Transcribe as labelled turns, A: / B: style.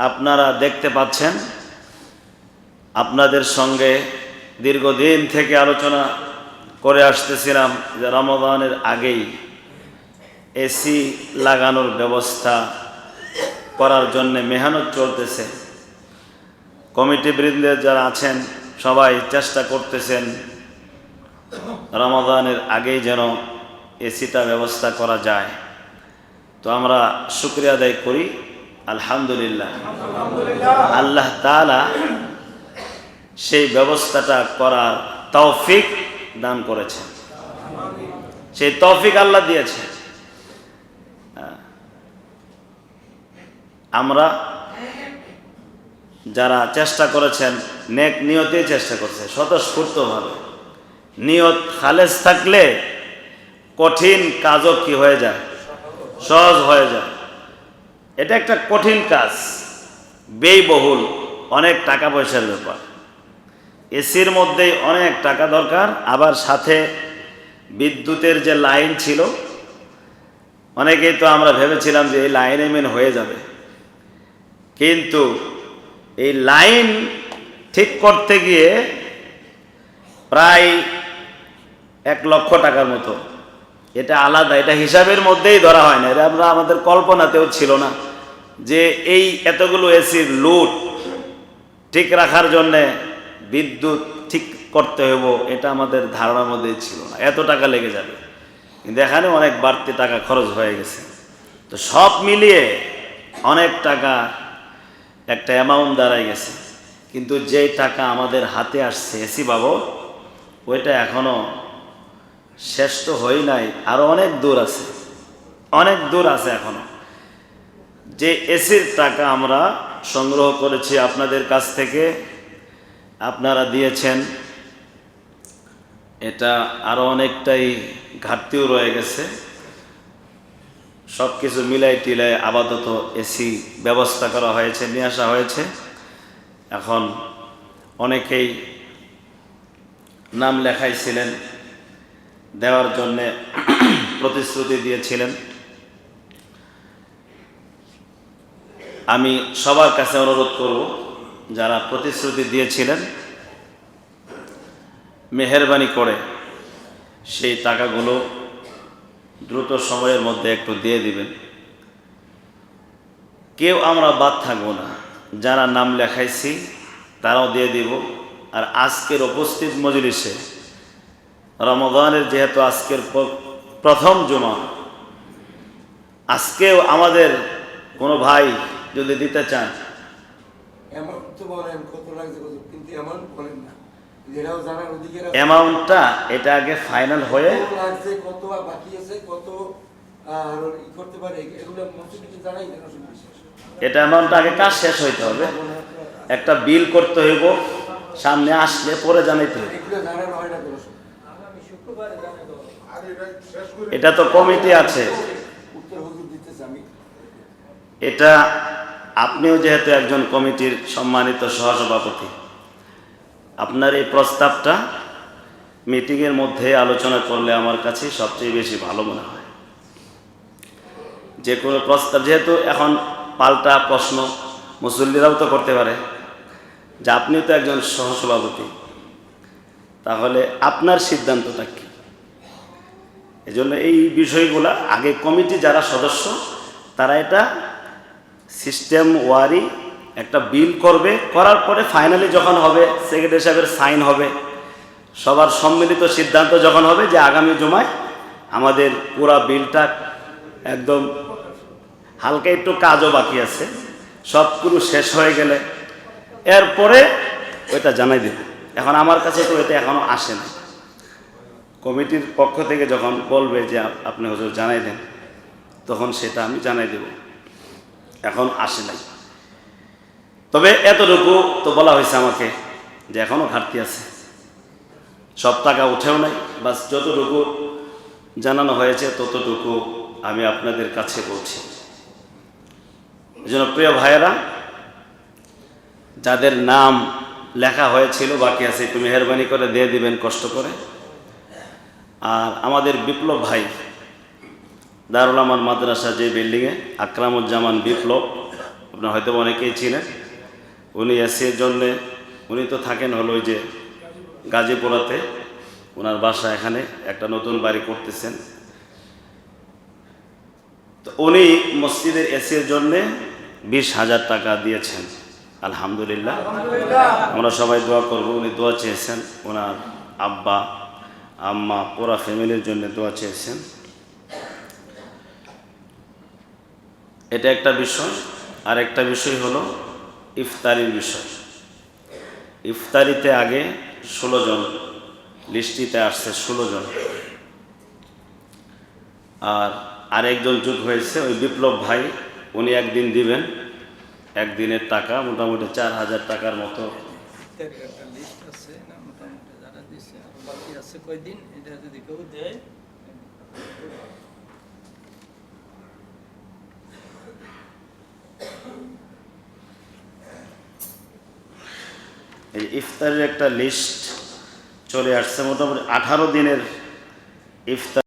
A: আপনারা দেখতে পাচ্ছেন, আপনাদের সঙ্গে দীর্ঘদিন থেকে আলোচনা করে আসতেছিলাম যে রমজানের আগেই এসি লাগানোর ব্যবস্থা করার জন্য মেহনত চলতেছে। কমিটি বৃন্দের যারা আছেন সবাই চেষ্টা করতেছেন রমজানের আগেই যেন এসিটা ব্যবস্থা করা যায়। তো আমরা শুকরিয়া আদায় করি, আলহামদুলিল্লাহ আল্লাহ তাআলা সেই ব্যবস্থাটা করার তৌফিক দান করেছেন, সেই তৌফিক আল্লাহ দিয়েছে। আমরা যারা চেষ্টা করেছেন নেক নিয়তেই চেষ্টা করছে, স্বতঃস্ফূর্তভাবে। নিয়ত খালেস থাকলে কঠিন কাজও কি হয়ে যায়, সহজ হয়ে যায়। এটা একটা কঠিন কাজ, ব্যয়বহুল, অনেক টাকা পয়সার ব্যাপার। এসির মধ্যেই অনেক টাকা দরকার, আবার সাথে বিদ্যুতের যে লাইন ছিল, অনেকেই তো আমরা ভেবেছিলাম যে এই লাইনে মেন হয়ে যাবে, কিন্তু এই লাইন ঠিক করতে গিয়ে প্রায় 1 লক্ষ টাকার মতো। এটা আলাদা, এটা হিসাবের মধ্যেই ধরা হয় না, এটা আমরা আমাদের কল্পনাতেও ছিল না যে এই এতগুলো এসির লুট ঠিক রাখার জন্যে বিদ্যুৎ ঠিক করতে হইব, এটা আমাদের ধারণার মধ্যেই ছিল না, এত টাকা লেগে যাবে। কিন্তু এখানে অনেক বাড়তি টাকা খরচ হয়ে গেছে। তো সব মিলিয়ে অনেক টাকা একটা অ্যামাউন্ট দাঁড়ায় গেছে। কিন্তু যেই টাকা আমাদের হাতে আসছে এসি বাবদ, ওইটা এখনো শেষ তো হয় নাই, আরো অনেক দূর আছে, অনেক দূর আছে এখনো। যে এসির টাকা আমরা সংগ্রহ করেছি আপনাদের কাছ থেকে, আপনারা দিয়েছেন, এটা আরো অনেকটাই ঘাটতিও রয়ে গেছে। সব কিছু মিলাই টিলাই আপাতত এসি ব্যবস্থা করা হয়েছে, নিয়ে আসা হয়েছে। এখন অনেকেই নাম লেখাইছিলেন, দেওয়ার জন্যে প্রতিশ্রুতি দিয়েছিলেন। আমি সবার কাছে অনুরোধ করব, যারা প্রতিশ্রুতি দিয়েছিলেন মেহেরবানি করে সেই টাকাগুলো দ্রুত সময়ের মধ্যে একটু দিয়ে দিবেন। কেউ আমরা বাদ থাকবো না, যারা নাম লেখাইছি তারাও দিয়ে দিব। আর আজকের উপস্থিত মজলিসে রমজানের যেহেতু আজকের প্রথম জুমা, আজকেও আমাদের কোনো ভাই যদি দিতে চান, অ্যামাউন্টটা এটা আগে ফাইনাল হয়ে এটা অ্যামাউন্টটা আগে কাজ শেষ হইতে হবে, একটা বিল করতে হইব, সামনে আসলে পরে জানাইতে হবে। এটা তো কমিটি আছে, এটা আপনিও যেহেতু একজন কমিটির সম্মানিত সহসভাপতি, আপনার এই প্রস্তাবটা মিটিংয়ের মধ্যে আলোচনা করলে আমার কাছে সবচেয়ে বেশি ভালো মনে হয়। যে কোনো প্রস্তাব, যেহেতু এখন পাল্টা প্রশ্ন মুসল্লিরাও তো করতে পারে যে আপনিও তো একজন সহসভাপতি, তাহলে আপনার সিদ্ধান্তটা কি? এজন্য এই বিষয়গুলা আগে কমিটি যারা সদস্য তারা এটা সিস্টেম ওয়ারি একটা বিল করবে, করার পরে ফাইনালি যখন হবে সেক্রেটারি সাহেবের সাইন হবে, সবার সম্মিলিত সিদ্ধান্ত যখন হবে যে আগামী জুমায় আমাদের পুরা বিলটা একদম, হালকা একটু কাজও বাকি আছে, সবগুলো শেষ হয়ে গেলে এরপরে ওইটা জানাই দেব। এখন আমার কাছে তো এটা এখনো আসে না, কমিটির পক্ষ থেকে যখন বলবে যে আপনি হুজুর জানাই দেন, তখন সেটা আমি জানাই দেব, এখন আসে নাই। তবে এতটুকু তো বলা হয়েছে আমাকে যে এখনো ঘাটতি আছে, সব টাকা উঠেও নাই, বাস যতটুকু জানানো হয়েছে ততটুকু আমি আপনাদের কাছে বলছি। এজন্য প্রিয় ভাইয়েরা, যাদের নাম লেখা হয়েছিল বাকি আছে একটু মেহেরবানি করে দিয়ে দিবেন কষ্ট করে। আর আমাদের বিপ্লব ভাই দারুল আমান মাদ্রাসা যে বিল্ডিংয়ে, আকরামুজ্জামান বিপ্লব আপনারা হয়তো অনেকেই চিনেন। উনি এসির জন্যে, উনি তো থাকেন হলো ওই যে গাজীপুরাতে, ওনার বাসা এখানে, একটা নতুন বাড়ি করতেছেন। তো উনি মসজিদের এসির জন্যে 20,000 টাকা দিয়েছেন। আলহামদুলিল্লাহ, আমরা সবাই দোয়া করব। উনি দোয়া চেয়েছেন, ওনার আব্বা আম্মা পুরা ফ্যামিলির জন্য দোয়া চেয়েছেন। এটা একটা বিষয়। আর একটা বিষয় হলো ইফতারির বিষয়। ইফতারিতে আগে 16 জন, লিস্টিতে আসছে 16 জন। আর আরেকজন যোগ হয়েছে ওই বিপ্লব ভাই, উনি একদিন দিবেন, একদিনের টাকা মোটামুটি 4,000 টাকার মতো। এই ইফতারের একটা লিস্ট চলে আসছে, মোটামুটি 18 দিনের ইফতার।